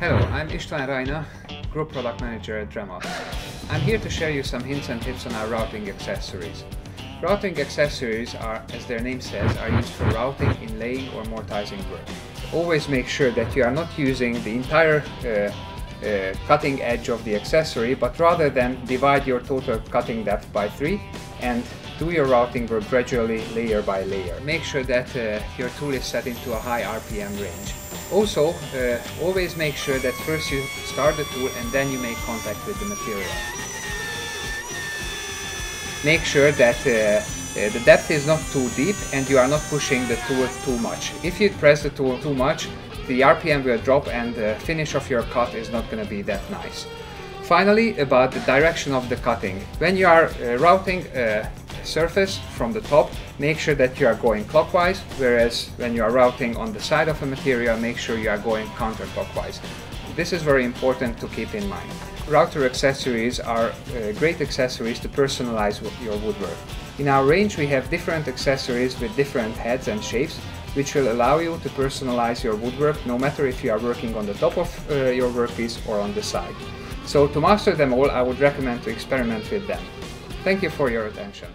Hello, I'm István Rajna, Group Product Manager at Dremel. I'm here to share you some hints and tips on our routing accessories. Routing accessories are, as their name says, are used for routing, inlaying or mortising work. Always make sure that you are not using the entire cutting edge of the accessory, but rather than divide your total cutting depth by 3 and do your routing work gradually, layer by layer. Make sure that your tool is set into a high RPM range. Also, always make sure that first you start the tool and then you make contact with the material. Make sure that the depth is not too deep and you are not pushing the tool too much. If you press the tool too much, the RPM will drop and the finish of your cut is not going to be that nice. Finally, about the direction of the cutting. When you are routing a surface from the top, make sure that you are going clockwise, whereas when you are routing on the side of a material, make sure you are going counterclockwise. This is very important to keep in mind. Router accessories are great accessories to personalize your woodwork. In our range we have different accessories with different heads and shapes, which will allow you to personalize your woodwork no matter if you are working on the top of your workpiece or on the side. So to master them all, I would recommend to experiment with them. Thank you for your attention.